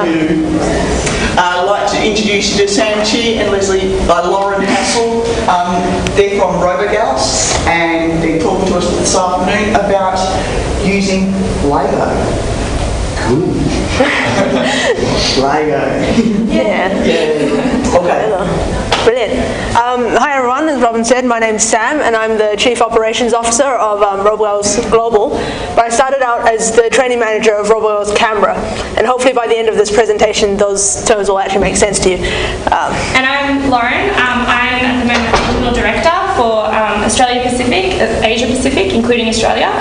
who like to introduce you to Sam Chi and Lauren Hassel. They're from Robogals, and they're talking to us this afternoon about using Lego. Cool. Lego. Yeah. Okay. Brilliant. Hi everyone, as Robin said, my name's Sam and I'm the Chief Operations Officer of Robogals Global. But I started out as the Training Manager of Robogals Canberra, and hopefully by the end of this presentation those terms will actually make sense to you. And I'm Lauren. I'm at the moment Technical Director for Australia Pacific, Asia Pacific, including Australia,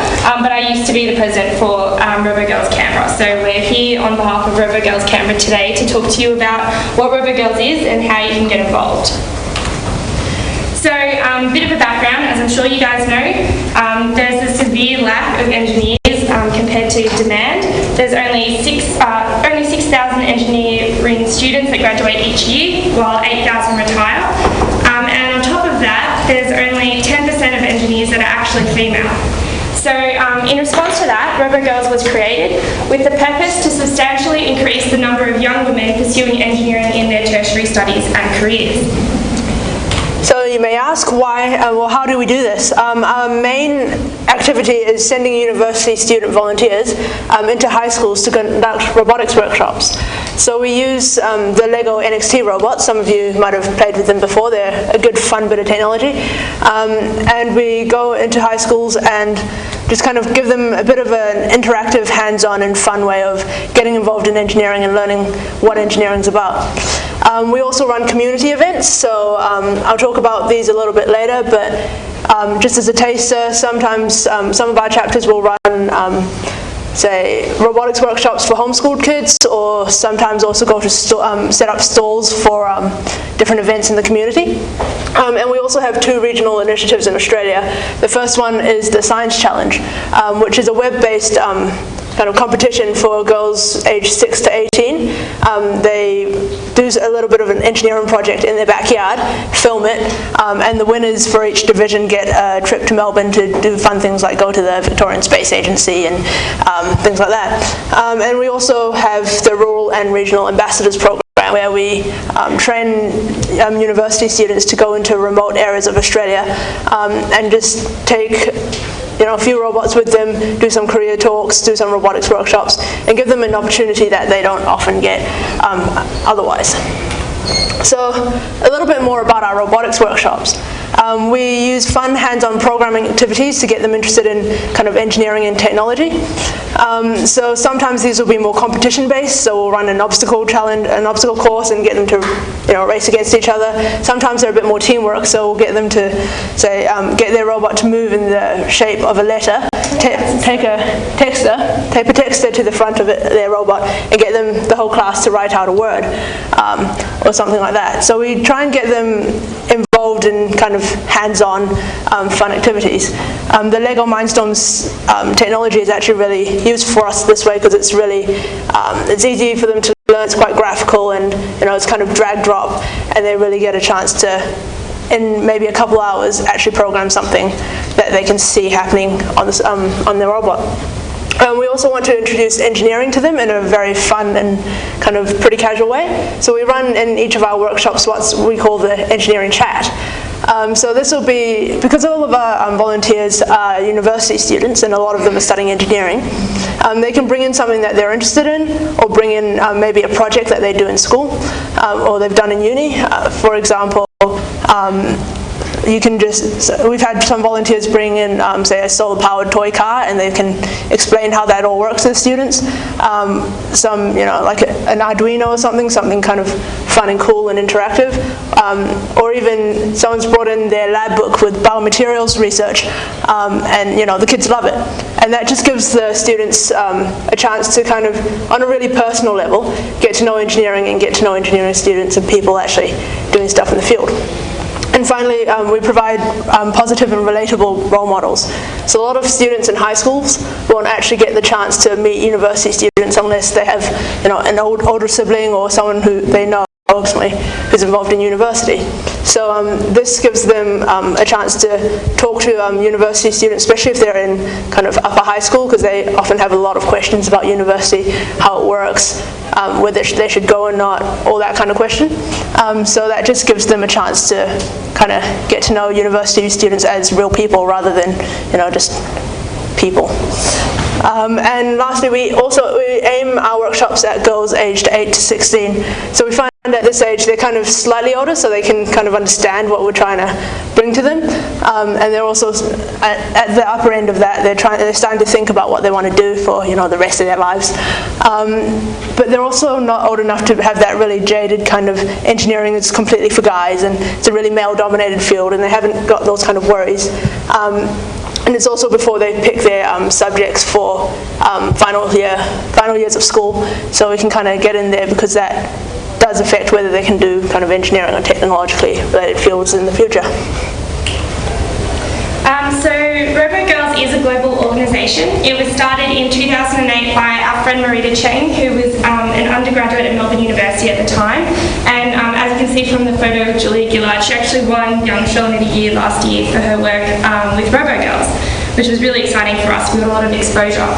but I used to be the President for Robogals Canberra. So we're here on behalf of Robogals Canberra today to talk to you about what Robogals is and how you can get involved. So, a bit of a background, as I'm sure you guys know, there's a severe lack of engineers compared to demand. There's only 6,000 engineering students that graduate each year, while 8,000 retire. And on top of that, there's only 10% of engineers that are actually female. So in response to that, Robogals was created with the purpose to substantially increase the number of young women pursuing engineering in their tertiary studies and careers. So you may ask why, well, how do we do this? Our main activity is sending university student volunteers into high schools to conduct robotics workshops. So we use the Lego NXT robots. Some of you might have played with them before. They're a good fun bit of technology. And we go into high schools and just kind of give them a bit of an interactive, hands-on and fun way of getting involved in engineering and learning what engineering is about. We also run community events, so I'll talk about these a little bit later, but just as a taster, sometimes some of our chapters will run say robotics workshops for homeschooled kids, or sometimes also go to set up stalls for different events in the community. And we also have 2 regional initiatives in Australia. The first one is the Science Challenge, which is a web-based kind of competition for girls aged 6 to 18. They do a little bit of an engineering project in their backyard, film it, and the winners for each division get a trip to Melbourne to do fun things like go to the Victorian Space Agency and things like that. And we also have the Rural and Regional Ambassadors Program, where we train university students to go into remote areas of Australia and just take a few robots with them, do some career talks, do some robotics workshops, and give them an opportunity that they don't often get otherwise. So a little bit more about our robotics workshops. We use fun hands-on programming activities to get them interested in kind of engineering and technology. So sometimes these will be more competition-based, so we'll run an obstacle challenge, an obstacle course, and get them to race against each other. Sometimes they're a bit more teamwork, so we'll get them to say get their robot to move in the shape of a letter, tape a texter to the front of their robot, and get them, the whole class, to write out a word or something like that. So we try and get them involved in kind of hands-on fun activities. The Lego Mindstorms technology is actually really useful for us this way because it's really it's easy for them to learn. It's quite graphical, and it's kind of drag drop, and they really get a chance to, in maybe a couple hours, actually program something that they can see happening on their robot. We also want to introduce engineering to them in a very fun and kind of pretty casual way. So we run in each of our workshops what we call the engineering chat. So this will be, because all of our volunteers are university students and a lot of them are studying engineering, they can bring in something that they're interested in, or bring in maybe a project that they do in school or they've done in uni. For example, we've had some volunteers bring in, say, a solar-powered toy car, and they can explain how that all works to the students. Like an Arduino or something kind of fun and cool and interactive. Or even someone's brought in their lab book with biomaterials research, and the kids love it. And that just gives the students a chance to kind of, on a really personal level, get to know engineering and get to know engineering students and people actually doing stuff in the field. And finally, we provide positive and relatable role models. So a lot of students in high schools won't actually get the chance to meet university students unless they have, an older sibling or someone who they know approximately who's involved in university. So this gives them a chance to talk to university students, especially if they're in kind of upper high school, because they often have a lot of questions about university, how it works, whether they should go or not, all that kind of question. So that just gives them a chance to kind of get to know university students as real people rather than, just people. And lastly, we aim our workshops at girls aged 8 to 16. So we find at this age they're kind of slightly older, so they can kind of understand what we're trying to bring to them. And they're also at the upper end of that. They're starting to think about what they want to do for the rest of their lives. But they're also not old enough to have that really jaded kind of engineering is completely for guys, and it's a really male-dominated field, and they haven't got those kind of worries. And it's also before they pick their subjects for final years of school, so we can kind of get in there, because that does affect whether they can do kind of engineering or technologically related fields in the future. So Robogals is a global organisation. It was started in 2008 by our friend Marita Cheng, who was an undergraduate at Melbourne University at the time. And as you can see from the photo of Julia Gillard, she actually won Young Australian of the Year last year for her work with Robogals, which was really exciting for us. We got a lot of exposure.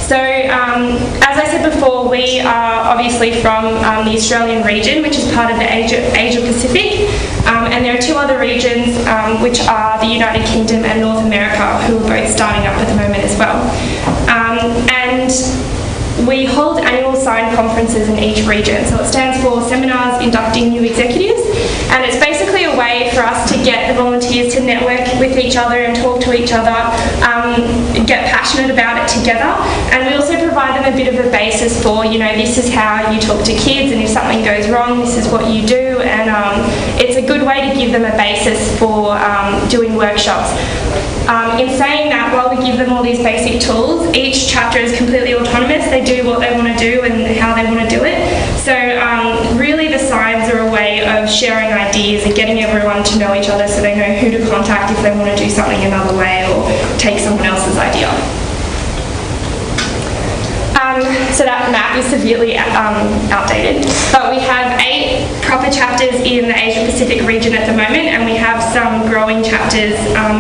So, as I said before, we are obviously from the Australian region, which is part of the Asia Pacific, and there are two other regions, which are the United Kingdom and North America, who are both starting up at the moment as well. And we hold annual sign conferences in each region. So it stands for Seminars Inducting New Executives, and it's basically a way for us to get the volunteers to network with each other and talk to each other, get passionate about it together, and we also provide them a bit of a basis for, this is how you talk to kids, and if something goes wrong, this is what you do, and it's a good way to give them a basis for doing workshops. In saying that, while we give them all these basic tools, each chapter is completely autonomous. They do what they want to do and how they want to do it. So really the signs are a way of sharing ideas and getting everyone to know each other, so they know who to contact if they want to do something another way or take someone else's idea. So that map is severely outdated, but we have 8 proper chapters in the Asia Pacific region at the moment, and we have some growing chapters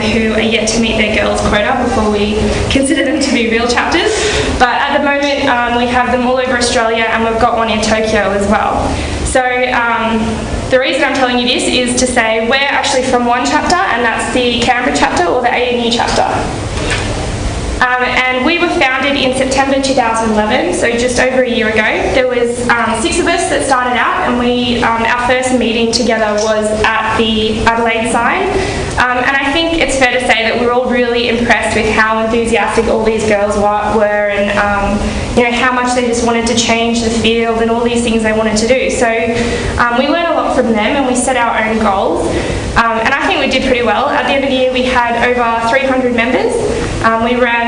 who are yet to meet their girls' quota before we consider them to be real chapters. But at the moment we have them all over Australia, and we've got one in Tokyo as well. So the reason I'm telling you this is to say we're actually from one chapter, and that's the Canberra chapter or the ANU chapter. And we were founded in September 2011, so just over a year ago. There was 6 of us that started out, and our first meeting together was at the Adelaide sign. And I think it's fair to say that we're all really impressed with how enthusiastic all these girls were, and how much they just wanted to change the field and all these things they wanted to do. So we learned a lot from them, and we set our own goals. And I think we did pretty well. At the end of the year, we had over 300 members. We ran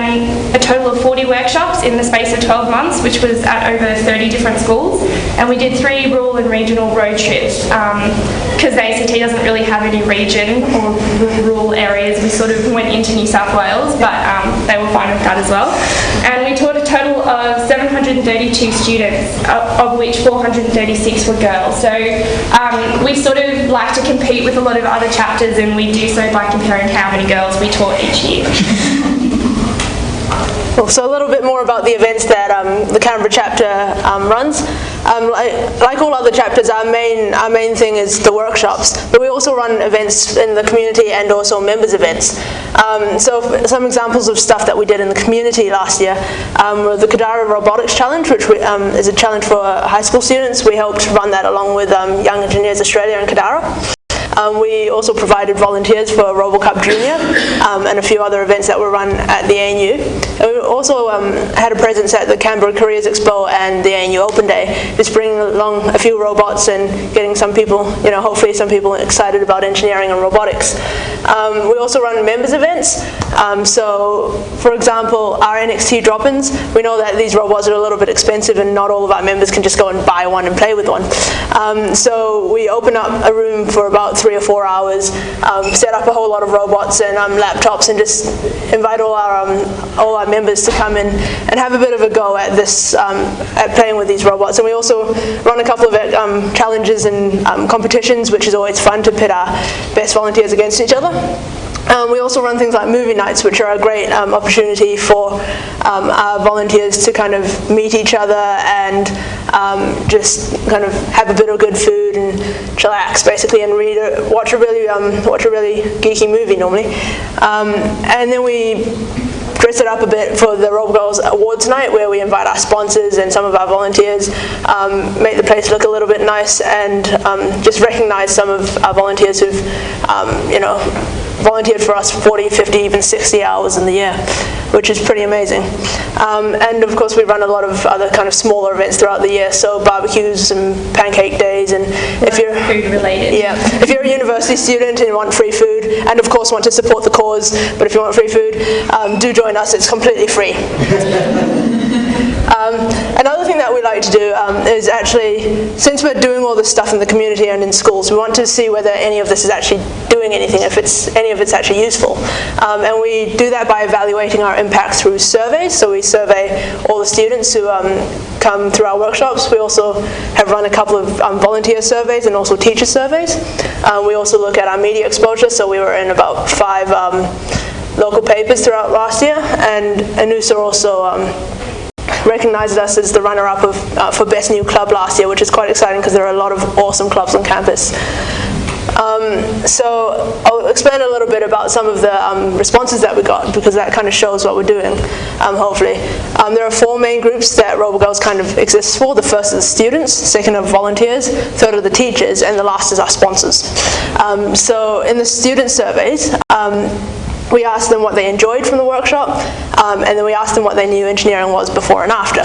a total of 40 workshops in the space of 12 months, which was at over 30 different schools. And we did 3 rural and regional road trips. Because the ACT doesn't really have any region or rural areas, we sort of went into New South Wales, but they were fine with that as well. And we taught a total of 732 students, of which 436 were girls. So we sort of like to compete with a lot of other chapters, and we do so by comparing how many girls we taught each year. So a little bit more about the events that the Canberra chapter runs. Like all other chapters, our main thing is the workshops, but we also run events in the community and also members events. So some examples of stuff that we did in the community last year were the Kadara Robotics Challenge, which is a challenge for high school students. We helped run that along with Young Engineers Australia and Kadara. We also provided volunteers for RoboCup Junior and a few other events that were run at the ANU. And we also had a presence at the Canberra Careers Expo and the ANU Open Day, just bringing along a few robots and getting some people, hopefully some people excited about engineering and robotics. We also run members events. So, for example, our NXT drop-ins, we know that these robots are a little bit expensive and not all of our members can just go and buy one and play with one. So we open up a room for about 3 3 or 4 hours, set up a whole lot of robots and laptops, and just invite all our members to come in and have a bit of a go at this, at playing with these robots. And we also run a couple of challenges and competitions, which is always fun to pit our best volunteers against each other. We also run things like movie nights, which are a great opportunity for our volunteers to kind of meet each other and just kind of have a bit of good food and chillax, basically, and watch a really geeky movie normally. And then we dress it up a bit for the Robogals Awards night, where we invite our sponsors and some of our volunteers, make the place look a little bit nice, and just recognise some of our volunteers who've, volunteered for us 40, 50, even 60 hours in the year, which is pretty amazing. And of course we run a lot of other kind of smaller events throughout the year, so barbecues and pancake days, and if you're food related. Yeah, if you're a university student and you want free food, and of course want to support the cause, but if you want free food, do join us, it's completely free. Another thing that we like to do is actually, since we're doing all this stuff in the community and in schools, we want to see whether any of this is actually doing anything, if any of it's actually useful. And we do that by evaluating our impact through surveys. So we survey all the students who come through our workshops. We also have run a couple of volunteer surveys and also teacher surveys. We also look at our media exposure, so we were in about 5 local papers throughout last year, and ANUSA also recognised us as the runner-up for Best New Club last year, which is quite exciting because there are a lot of awesome clubs on campus. So I'll explain a little bit about some of the responses that we got, because that kind of shows what we're doing, hopefully. There are 4 main groups that Robogals kind of exists for. The first is students, second are volunteers, third are the teachers, and the last is our sponsors. So in the student surveys, we asked them what they enjoyed from the workshop, and then we asked them what they knew engineering was before and after.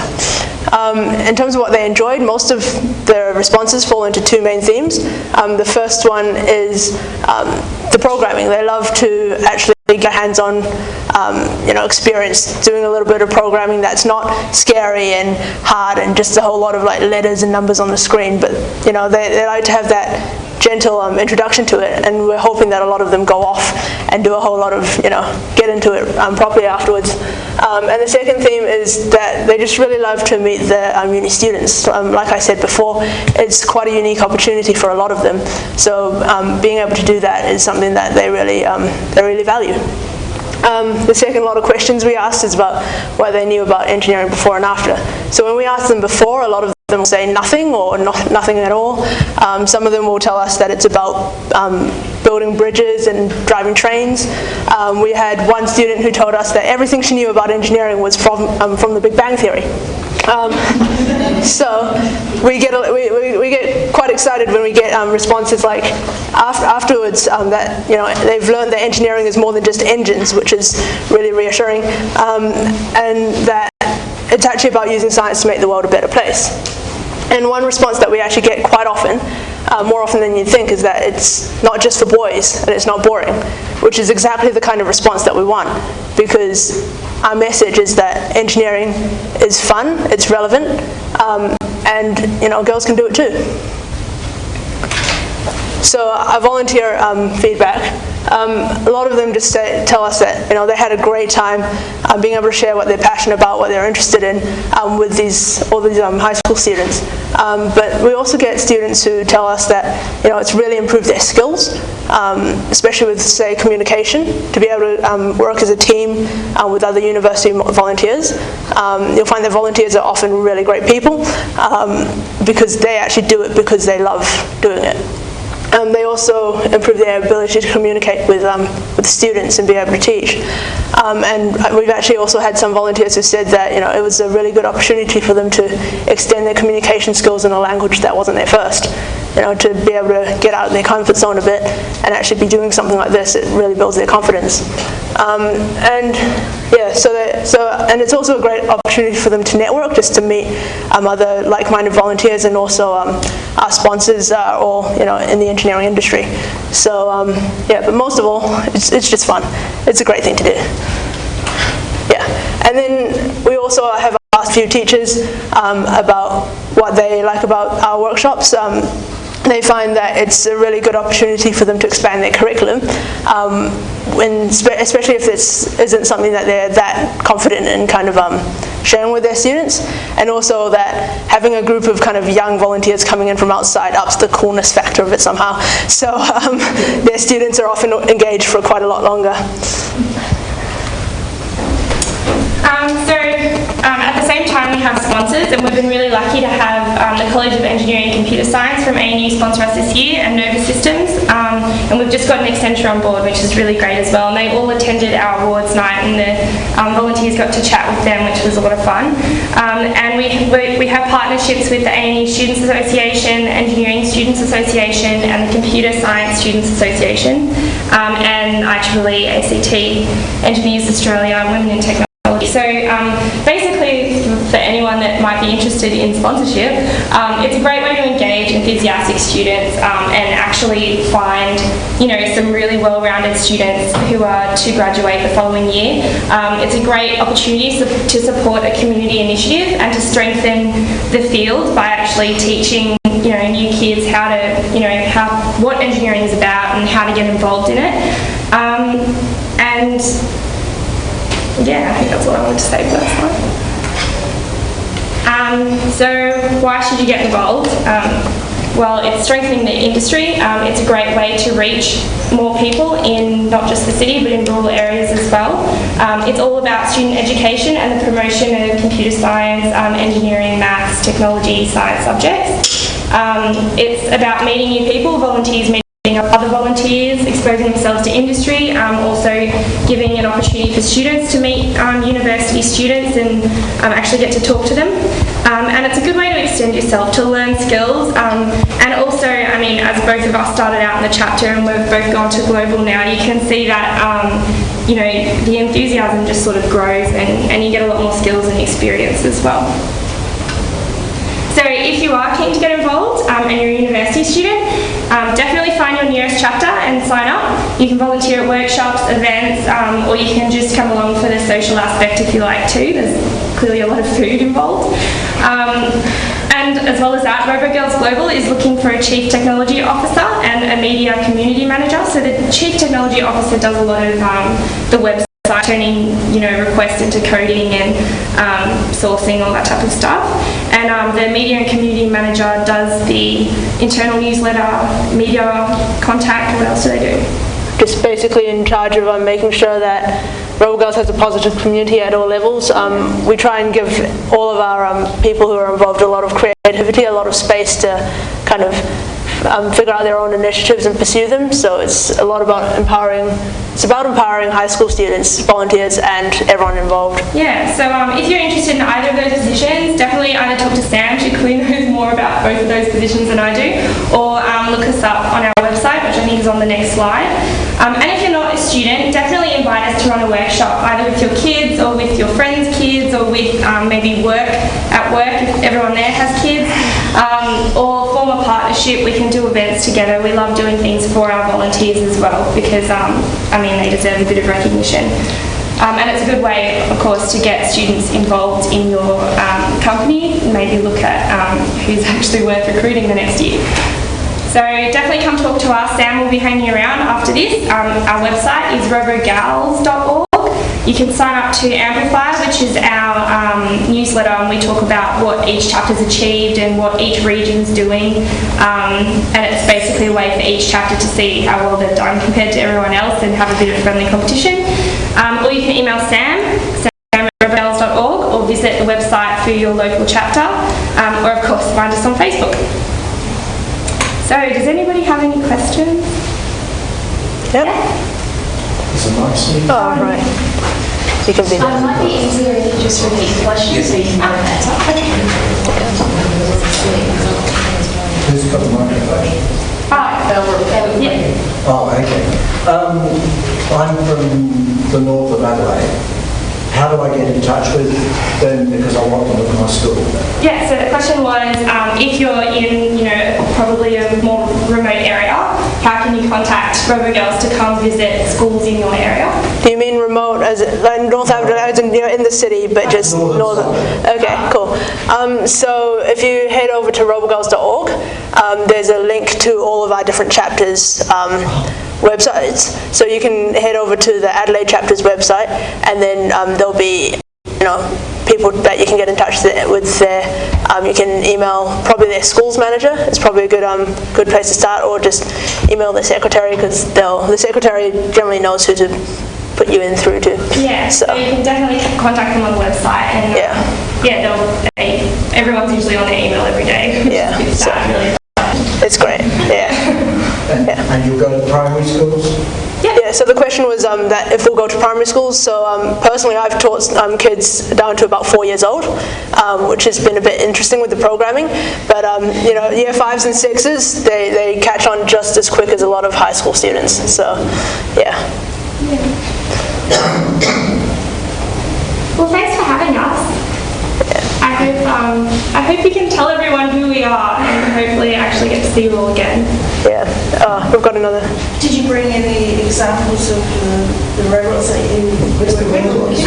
In terms of what they enjoyed, most of their responses fall into 2 main themes. The first one is the programming. They love to actually get hands-on experience doing a little bit of programming that's not scary and hard and just a whole lot of like letters and numbers on the screen, but they like to have that gentle introduction to it, and we're hoping that a lot of them go off and do a whole lot of, get into it properly afterwards. And the second theme is that they just really love to meet the uni students. Like I said before, it's quite a unique opportunity for a lot of them, so being able to do that is something that they really value. The second lot of questions we asked is about what they knew about engineering before and after. So when we asked them before, a lot of them will say nothing or nothing at all. Some of them will tell us that it's about building bridges and driving trains. We had one student who told us that everything she knew about engineering was from the Big Bang Theory. So we get quite excited when we get responses like afterwards that they've learned that engineering is more than just engines, which is really reassuring, and that it's actually about using science to make the world a better place. And one response that we actually get quite often, more often than you'd think, is that it's not just for boys and it's not boring, which is exactly the kind of response that we want, because our message is that engineering is fun, it's relevant, and girls can do it too. So our volunteer feedback, a lot of them just tell us that they had a great time being able to share what they're passionate about, what they're interested in with all these high school students. But we also get students who tell us that it's really improved their skills, especially with, say, communication, to be able to work as a team with other university volunteers. You'll find that volunteers are often really great people because they actually do it because they love doing it. They also improve their ability to communicate with students and be able to teach. And we've actually also had some volunteers who said that it was a really good opportunity for them to extend their communication skills in a language that wasn't their first. To be able to get out of their comfort zone a bit and actually be doing something like this, it really builds their confidence. And it's also a great opportunity for them to network, just to meet other like-minded volunteers, and also our sponsors are all in the engineering industry. So but most of all, it's just fun. It's a great thing to do. Yeah, and then we also have asked a few teachers about what they like about our workshops. they find that it's a really good opportunity for them to expand their curriculum, especially if this isn't something that they're that confident in kind of sharing with their students, and also that having a group of kind of young volunteers coming in from outside ups the coolness factor of it somehow. So their students are often engaged for quite a lot longer. At the same time, we have sponsors, and we've been really lucky to have the College of Engineering and Computer Science from ANU sponsor us this year, and Nova Systems, and we've just got an extension on board, which is really great as well. And they all attended our awards night, and the volunteers got to chat with them, which was a lot of fun. And we have partnerships with the ANU Students Association, Engineering Students Association, and the Computer Science Students Association, and IEEE, ACT, Engineers Australia, Women in Technology. So basically, for anyone that might be interested in sponsorship, it's a great way to engage enthusiastic students and actually find, some really well-rounded students who are to graduate the following year. It's a great opportunity to support a community initiative and to strengthen the field by actually teaching new kids how to, what engineering is about and how to get involved in it. And yeah, I think that's all I wanted to say for that slide. So why should you get involved? Well, it's strengthening the industry. It's a great way to reach more people in not just the city but in rural areas as well. It's all about student education and the promotion of computer science, engineering, maths, technology, science subjects. It's about meeting new people, volunteers meeting other volunteers, exposing themselves to industry, also giving an opportunity for students to meet university students and actually get to talk to them. And it's a good way to extend yourself, to learn skills, and also, as both of us started out in the chapter and we've both gone to global now, you can see that the enthusiasm just sort of grows and you get a lot more skills and experience as well. So if you are keen to get involved and you're a university student, definitely find your nearest chapter and sign up. You can volunteer at workshops, events, or you can just come along for the social aspect if you like to. There's clearly a lot of food involved. And as well as that, Robogals Global is looking for a Chief Technology Officer and a Media Community Manager. So the Chief Technology Officer does a lot of the website, turning requests into coding and sourcing, all that type of stuff. And the Media and Community Manager does the internal newsletter, media contact. What else do they do? Just basically in charge of making sure that Robogals has a positive community at all levels. We try and give all of our people who are involved a lot of creativity, a lot of space to kind of figure out their own initiatives and pursue them. So it's a lot about empowering. It's about empowering high school students, volunteers, and everyone involved. Yeah. So if you're interested in either of those positions, definitely either talk to Sam. She clearly knows more about both of those positions than I do, or look us up on our website, which I think is on the next slide. And if you're not a student, definitely invite us to run a workshop, either with your kids or with your friends' kids, or with maybe work if everyone there has kids, or form a partnership. We can do events together. We love doing things for our volunteers as well because, they deserve a bit of recognition. And it's a good way, of course, to get students involved in your company, maybe look at who's actually worth recruiting the next year. So definitely come talk to us. Sam will be hanging around after this. Our website is robogals.org. You can sign up to Amplify, which is our newsletter, and we talk about what each chapter's achieved and what each region's doing. And it's basically a way for each chapter to see how well they've done compared to everyone else and have a bit of friendly competition. Or you can email Sam at robogals.org, or visit the website for your local chapter, or of course find us on Facebook. So, does anybody have any questions? Yep. Is it nice? Oh, right. So you can be It might be easier if you just repeat the question so you can get that up. Who's got the microphone? Yeah. Oh, okay. I'm from the north of Adelaide. How do I get in touch with them because I want them at my school? Yeah, so the question was, if you're in, probably a more remote area, how can you contact Robogals to come visit schools in your area? Do you mean remote, as like North Adelaide, as in the city, but just northern? Okay, cool. So if you head over to robogals.org, there's a link to all of our different chapters websites. So you can head over to the Adelaide chapter's website, and then there'll be people that you can get in touch with there. You can email probably their schools manager. It's probably a good place to start, or just email the secretary, because the secretary generally knows who to put you in through to. Yeah, so you can definitely contact them on the website, and everyone's usually on their email every day. Yeah, so really. It's great. Yeah. And you'll go to primary schools? Yeah, so the question was that if we'll go to primary schools. So personally, I've taught kids down to about 4 years old, which has been a bit interesting with the programming. But year 5s and 6s, they catch on just as quick as a lot of high school students. So, yeah. Well, thanks for having us. I hope you can tell everyone who we are, and hopefully actually get to see you all again. Yeah. We've got another. Did you bring any examples of the robots that you were with?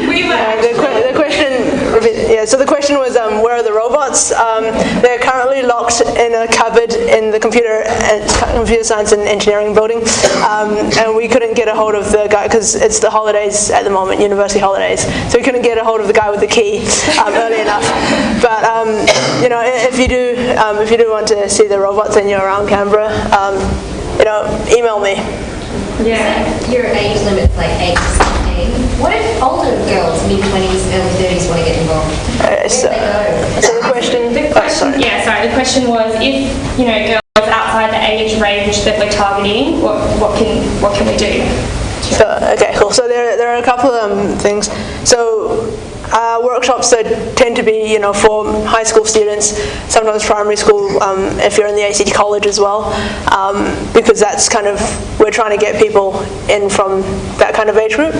We were The question. Yeah. So the question was, where are the robots? They're currently locked in a cupboard in the computer science and engineering building, and we couldn't get a hold of the guy because it's the holidays at the moment, university holidays. So we couldn't get a hold of the guy with the key early enough. But if you do want to see the robots and you're around Canberra, email me. Yeah. Your age limit's like 8 to 16. What if older girls, mid-20s, early 30s, want to get involved? Where do they go? So the question. The question was, if girls outside the age range that we're targeting, what can we do? So, okay, cool. So there are a couple of things. So workshops that tend to be, for high school students, sometimes primary school, if you're in the ACT college as well, because that's we're trying to get people in from that kind of age group.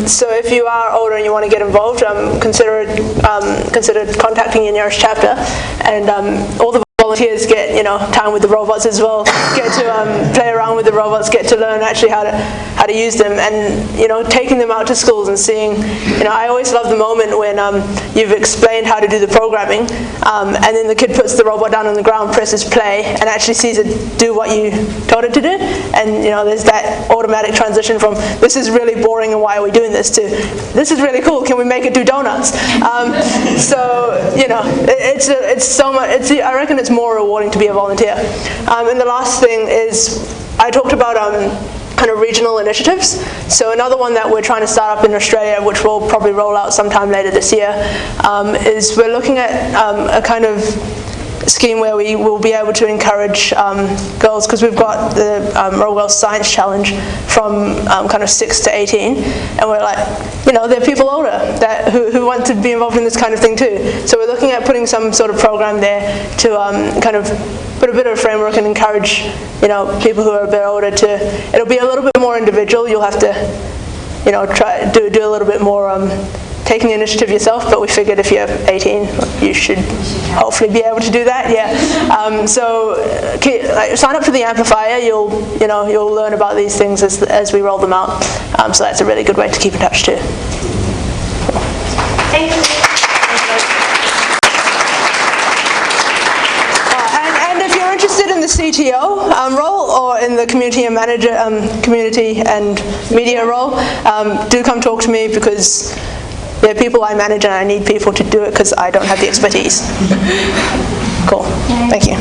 So if you are older and you want to get involved, consider contacting your nearest chapter, and all the volunteers get time with the robots as well, get to play around with the robots, get to learn actually how to use them, and taking them out to schools and seeing, I always love the moment when you've explained how to do the programming, and then the kid puts the robot down on the ground, presses play, and actually sees it do what you told it to do, and there's that automatic transition from this is really boring and why are we doing this to this is really cool, can we make it do donuts? It's so much. I reckon it's more rewarding to be a volunteer. And the last thing is, I talked about kind of regional initiatives. So another one that we're trying to start up in Australia, which we'll probably roll out sometime later this year, is we're looking at a kind of scheme where we will be able to encourage girls, because we've got the Robogals Science Challenge from kind of 6 to 18, and we're like, there are people older who want to be involved in this kind of thing too. So we're looking at putting some sort of program there to kind of put a bit of a framework and encourage people who are a bit older to. It'll be a little bit more individual. You'll have to try do a little bit more taking the initiative yourself, but we figured if you're 18, you should hopefully be able to do that. Yeah. Sign up for the amplifier. You'll learn about these things as we roll them out. So that's a really good way to keep in touch too. Thank you. And if you're interested in the CTO role or in the community and manager, community and media role, do come talk to me, because there are people I manage and I need people to do it because I don't have the expertise. Cool. Thank you.